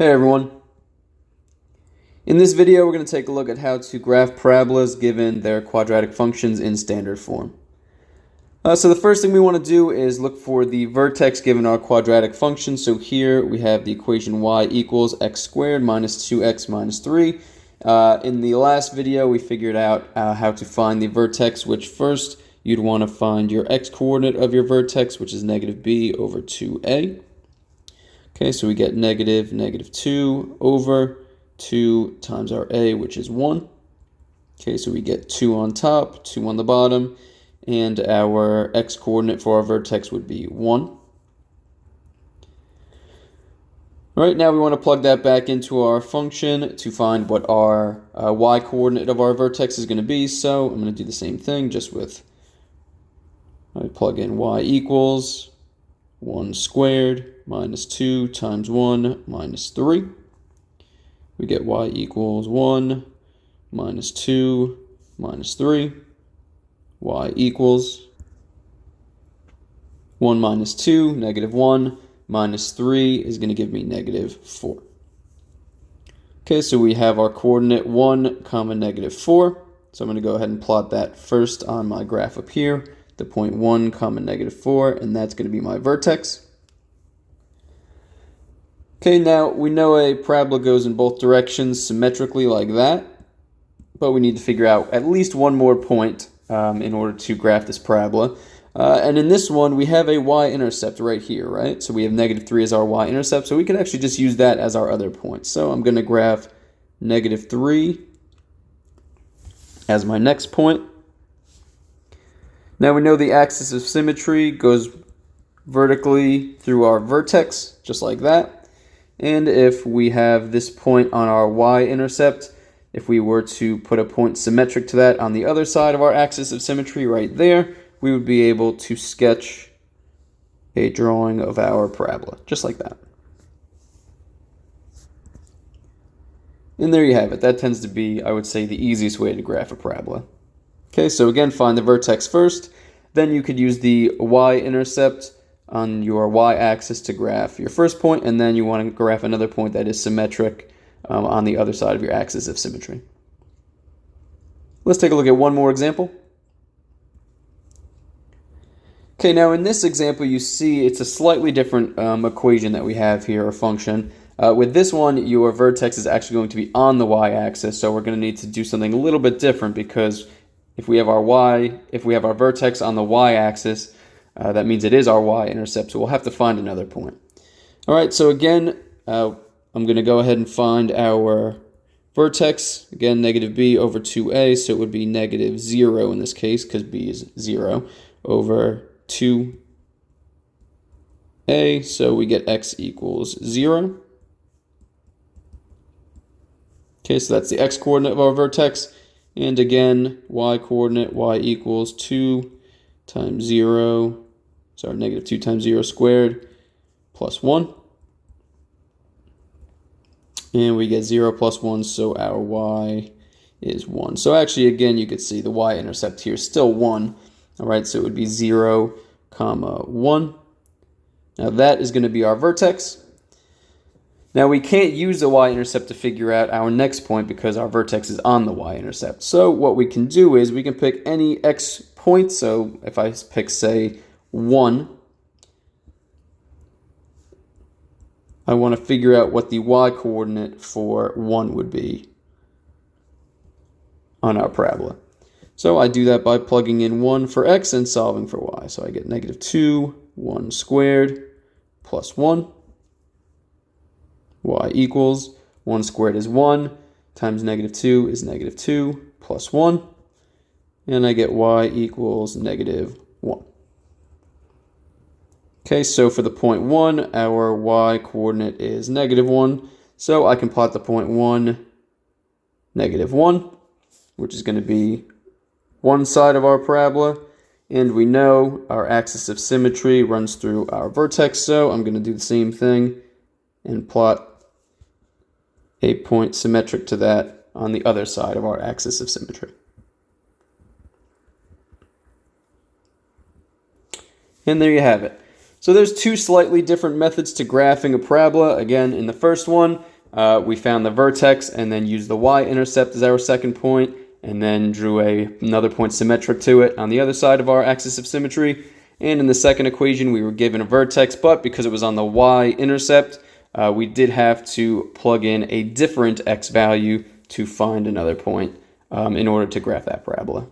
Hey everyone. In this video, we're going to take a look at how to graph parabolas given their quadratic functions in standard form. So the first thing we want to do is look for the vertex given our quadratic function. So here we have the equation y equals x squared minus 2x minus 3. In the last video, we figured out how to find the vertex, which first you'd want to find your x-coordinate of your vertex, which is negative b over 2a. Okay, so we get negative 2 over 2 times our a, which is 1. Okay, so we get 2 on top, 2 on the bottom, and our x-coordinate for our vertex would be 1. All right, now we want to plug that back into our function to find what our y-coordinate of our vertex is going to be. So I'm going to do the same thing, just with, I plug in y equals 1 squared minus 2 times 1 minus 3. We get y equals 1 minus 2 minus 3. Y equals 1 minus 2, negative 1, minus 3 is going to give me negative 4. Okay, so we have our coordinate 1 comma negative 4. So I'm going to go ahead and plot that first on my graph up here, the point 1 comma negative 4, and that's going to be my vertex. Okay, now we know a parabola goes in both directions symmetrically like that, but we need to figure out at least one more point in order to graph this parabola. And in this one, we have a y-intercept right here, right? So we have negative 3 as our y-intercept, so we can actually just use that as our other point. So I'm going to graph negative 3 as my next point. Now we know the axis of symmetry goes vertically through our vertex, just like that. And if we have this point on our y-intercept, if we were to put a point symmetric to that on the other side of our axis of symmetry right there, we would be able to sketch a drawing of our parabola, just like that. And there you have it. That tends to be, I would say, the easiest way to graph a parabola. Okay, so again, find the vertex first. Then you could use the y-intercept on your y-axis to graph your first point, and then you want to graph another point that is symmetric on the other side of your axis of symmetry. Let's take a look at one more example. Okay, now in this example you see it's a slightly different equation that we have here, or function. With this one, your vertex is actually going to be on the y-axis, so we're going to need to do something a little bit different, because if we have our vertex on the y-axis, that means it is our y-intercept, so we'll have to find another point. All right, so again, I'm going to go ahead and find our vertex. Again, negative b over 2a, so it would be negative 0 in this case, because b is 0, over 2a, so we get x equals 0. Okay, so that's the x-coordinate of our vertex. And again, y-coordinate, y equals 2 times 0, sorry, negative 2 times 0 squared, plus 1. And we get 0 plus 1, so our y is 1. So actually, again, you could see the y-intercept here is still 1. All right, so it would be 0, comma 1. Now that is going to be our vertex. Now we can't use the y-intercept to figure out our next point because our vertex is on the y-intercept. So what we can do is we can pick any x point. So if I pick, say, 1, I want to figure out what the y-coordinate for 1 would be on our parabola. So I do that by plugging in 1 for x and solving for y. So I get negative 2, 1 squared, plus 1. Y equals 1 squared is 1, times negative 2 is negative 2, plus 1. And I get y equals negative 1. Okay, so for the point 1, our y-coordinate is negative 1. So I can plot the point 1, negative 1, which is going to be one side of our parabola. And we know our axis of symmetry runs through our vertex, so I'm going to do the same thing and plot a point symmetric to that on the other side of our axis of symmetry. And there you have it. So there's two slightly different methods to graphing a parabola. Again, in the first one, we found the vertex and then used the y-intercept as our second point, and then drew another point symmetric to it on the other side of our axis of symmetry. And in the second equation, we were given a vertex, but because it was on the y-intercept, we did have to plug in a different x value to find another point in order to graph that parabola.